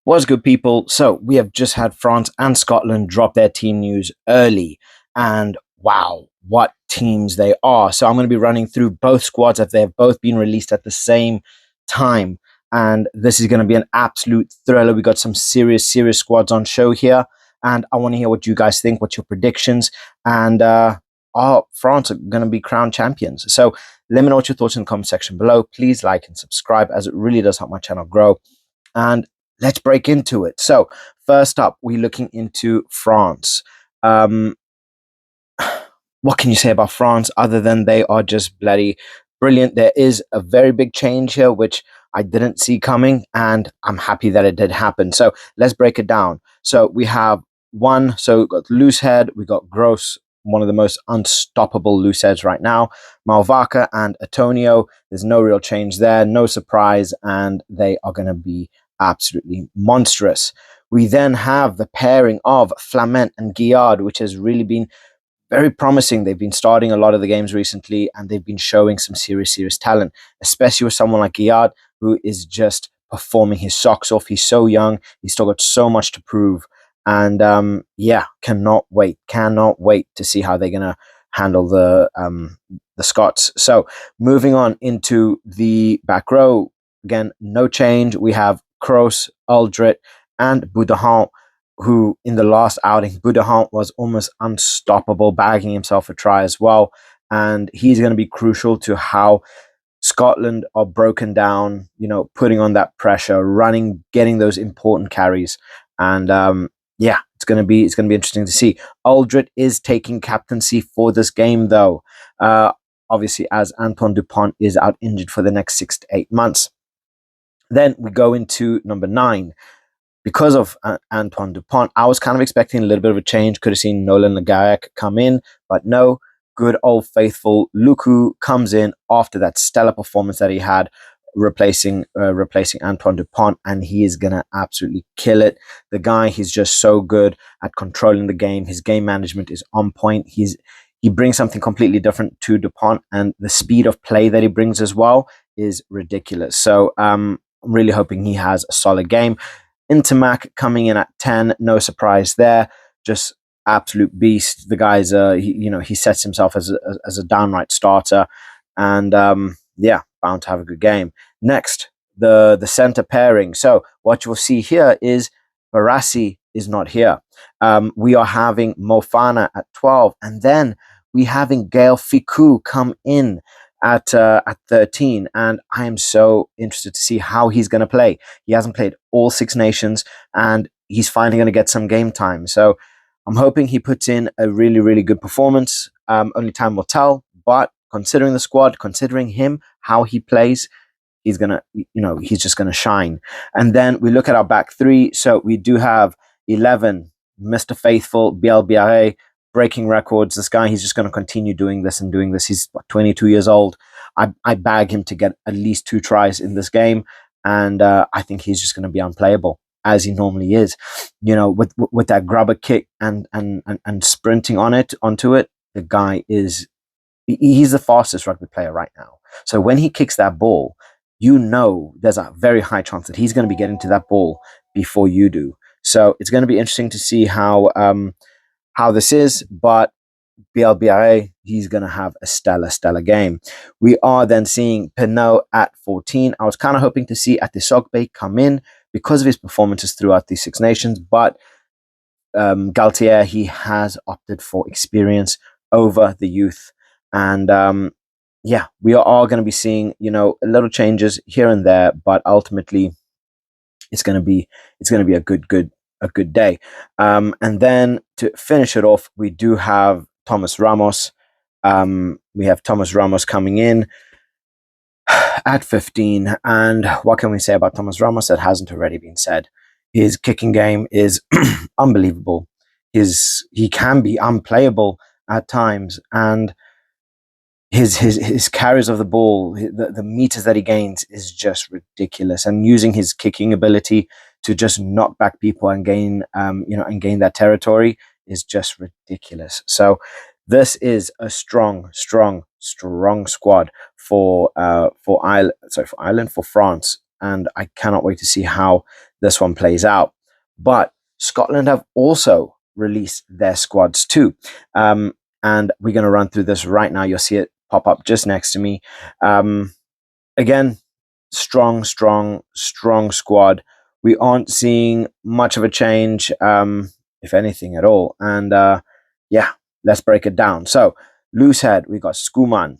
What's good, people? So we have just had France and Scotland drop their team news early, and wow, what teams they are! So I'm going to be running through both squads as they have both been released at the same time, and this is going to be an absolute thriller. We got some serious squads on show here, and I want to hear what you guys think. What's your predictions? And are France going to be crowned champions? So let me know what your thoughts in the comment section below. Please like and subscribe, as it really does help my channel grow. And let's break into it. So, first up, we're looking into France. Um, what can you say about France other than they are just bloody brilliant? There is a very big change here, which I didn't see coming, and I'm happy that it did happen. So, let's break it down. So, we have one, so we've got loose head, we got Gross, one of the most unstoppable loose heads right now, Malvaca and Antonio. There's no real change there, no surprise, and they are going to be absolutely monstrous. We then have the pairing of Flament and Guillard, which has really been very promising. They've been starting a lot of the games recently, and they've been showing some serious talent, especially with someone like Guillard, who is just performing his socks off. He's so young. He's still got so much to prove. And yeah, cannot wait to see how they're going to handle the Scots. So moving on into the back row, again, no change. We have Kroos, Aldrit, and Boudahan, who in the last outing, Boudahan was almost unstoppable, bagging himself a try as well. And he's going to be crucial to how Scotland are broken down, putting on that pressure, running, getting those important carries. And yeah, it's gonna be interesting to see. Aldrit is taking captaincy for this game, though. Obviously, as Antoine Dupont is out injured for the next 6 to 8 months. Then we go into number 9. Because of Antoine Dupont, I was kind of expecting a little bit of a change. Could have seen Nolan Le Garrec come in, but no. Good old faithful Luku comes in after that stellar performance that he had, replacing Antoine Dupont, and he is gonna absolutely kill it. The guy, he's just so good at controlling the game. His game management is on point. He brings something completely different to Dupont, and the speed of play that he brings as well is ridiculous. So I'm really hoping he has a solid game. Intermac coming in at 10, no surprise there. Just absolute beast. The guy's, he sets himself as a downright starter, and yeah, bound to have a good game. Next, the center pairing. So what you'll see here is Barassi is not here. We are having Mofana at 12, and then we having Gael Ficou come in at 13, and I am so interested to see how he's going to play. He hasn't played all Six Nations, and he's finally going to get some game time. So I'm hoping he puts in a really good performance. Only time will tell, but considering the squad, considering him, how he plays, he's just gonna shine. And then we look at our back three. So we do have 11, Mr. Faithful, Biel Biarré, breaking records. This guy, he's just going to continue doing this and doing this. He's 22 years old. I bag him to get at least 2 tries in this game, and I think he's just going to be unplayable, as he normally is. With that grubber kick and sprinting onto it, the guy he's the fastest rugby player right now. So when he kicks that ball, there's a very high chance that he's going to be getting to that ball before you do. So it's going to be interesting to see how this is, but BLBRA, he's going to have a stellar game. We are then seeing Pinot at 14. I was kind of hoping to see Atisogbe come in because of his performances throughout the Six Nations, but Galtier, he has opted for experience over the youth. And yeah, we are all going to be seeing, little changes here and there, but ultimately it's going to be a good day. And then to finish it off, we do have Thomas Ramos. We have Thomas Ramos coming in at 15. And what can we say about Thomas Ramos that hasn't already been said? His kicking game is unbelievable. He can be unplayable at times, and his carries of the ball, the meters that he gains is just ridiculous. And using his kicking ability to just knock back people and gain that territory is just ridiculous. So this is a strong squad for France, and I cannot wait to see how this one plays out. But Scotland have also released their squads too. And we're going to run through this right now. You'll see it pop up just next to me. Again, strong squad. We aren't seeing much of a change, if anything at all. And yeah, let's break it down. So, loose head, we got Skuman,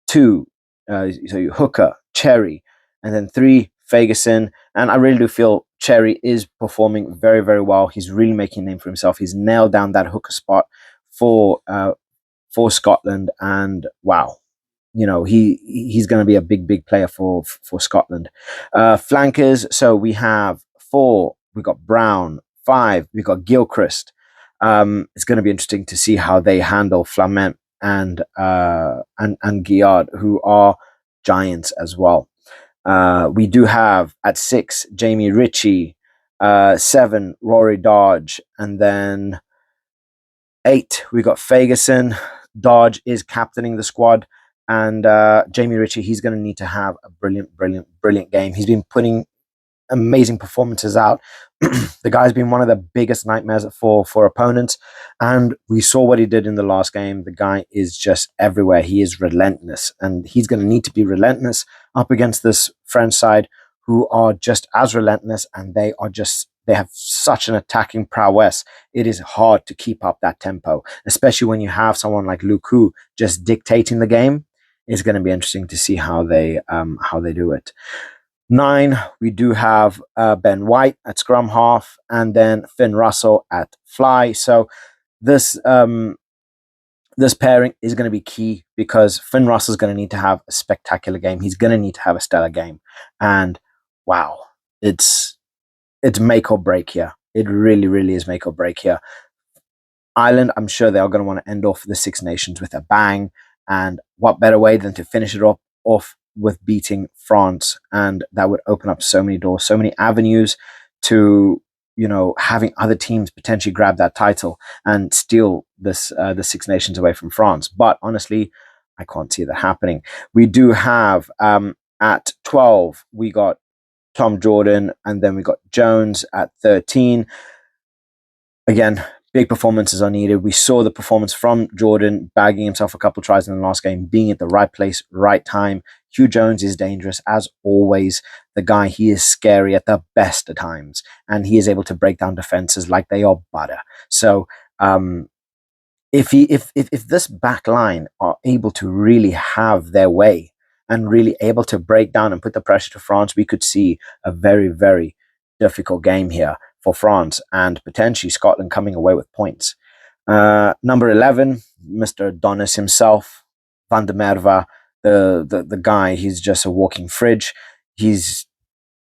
two, so Hooker, Cherry, and then three, Ferguson. And I really do feel Cherry is performing very, very well. He's really making a name for himself. He's nailed down that hooker spot for Scotland, and wow, he's going to be a big player for Scotland. Flankers, so we have four. We got Brown. Five. We got Gilchrist. It's going to be interesting to see how they handle Flament and Guillard, who are giants as well. We do have at 6 Jamie Ritchie, 7 Rory Dodge, and then 8 we got Ferguson. Dodge is captaining the squad, and Jamie Ritchie, he's going to need to have a brilliant game. He's been putting amazing performances out. The guy's been one of the biggest nightmares for opponents, and we saw what he did in the last game. The guy is just everywhere. He is relentless, and he's going to need to be relentless up against this French side, who are just as relentless, and they have such an attacking prowess. It is hard to keep up that tempo, especially when you have someone like Luku just dictating the game. It's going to be interesting to see how they do it. 9, we do have Ben White at scrum half, and then Finn Russell at fly. So this this pairing is going to be key, because Finn Russell is going to need to have a spectacular game. He's going to need to have a stellar game, and wow, it's make or break here. It really is make or break here. Ireland, I'm sure they are going to want to end off the Six Nations with a bang, and what better way than to finish it off with beating France, and that would open up so many doors, so many avenues to having other teams potentially grab that title and steal the Six Nations away from France. But honestly, I can't see that happening. We do have at 12 we got Tom Jordan, and then we got Jones at 13. Again, big performances are needed. We saw the performance from Jordan, bagging himself a couple tries in the last game, being at the right place, right time. Hugh Jones is dangerous, as always. The guy, he is scary at the best of times, and he is able to break down defenses like they are butter. So, if this back line are able to really have their way and really able to break down and put the pressure to France, we could see a very difficult game here for France, and potentially Scotland coming away with points. Number 11, Mr. Adonis himself, Van der Merwe, the guy, he's just a walking fridge. He's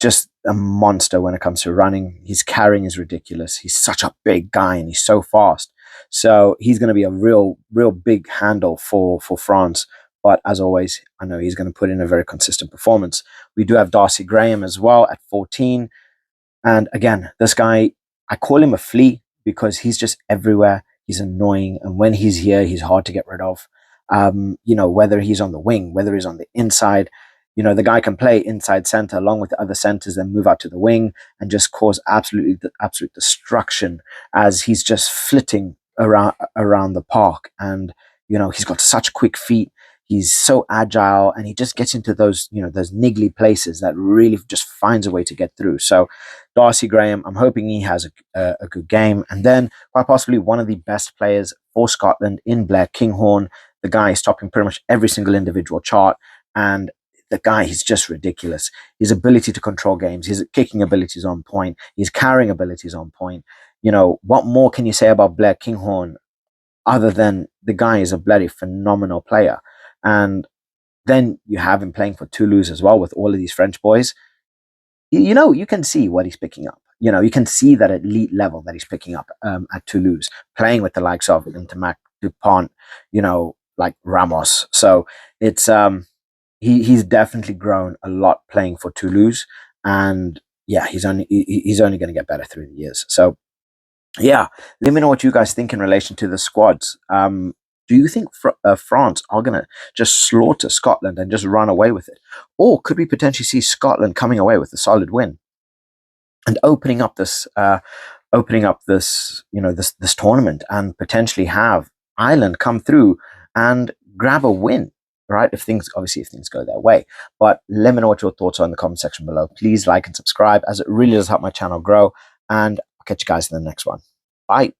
just a monster when it comes to running. His carrying is ridiculous. He's such a big guy, and he's so fast. So he's going to be a real big handle for France. But as always, I know he's going to put in a very consistent performance. We do have Darcy Graham as well at 14. And again, this guy, I call him a flea because he's just everywhere. He's annoying. And when he's here, he's hard to get rid of. Whether he's on the wing, whether he's on the inside, the guy can play inside center along with the other centers, then move out to the wing and just cause absolute destruction as he's just flitting around the park. And, he's got such quick feet. He's so agile, and he just gets into those niggly places that really just finds a way to get through. So Darcy Graham, I'm hoping he has a good game. And then quite possibly one of the best players for Scotland in Blair Kinghorn. The guy is topping pretty much every single individual chart. And the guy, he's just ridiculous. His ability to control games, his kicking ability is on point. His carrying ability is on point. What more can you say about Blair Kinghorn other than the guy is a bloody phenomenal player? And then you have him playing for Toulouse as well with all of these French boys. You can see what he's picking up. You can see that elite level that he's picking up at Toulouse, playing with the likes of Intermac, Dupont, like Ramos. So it's he's definitely grown a lot playing for Toulouse, and yeah, he's only going to get better through the years. So yeah, let me know what you guys think in relation to the squads. Do you think France are going to just slaughter Scotland and just run away with it? Or could we potentially see Scotland coming away with a solid win? and opening up this, this tournament, and potentially have Ireland come through and grab a win, right? If things go their way. But let me know what your thoughts are in the comment section below. Please like and subscribe, as it really does help my channel grow. And I'll catch you guys in the next one. Bye.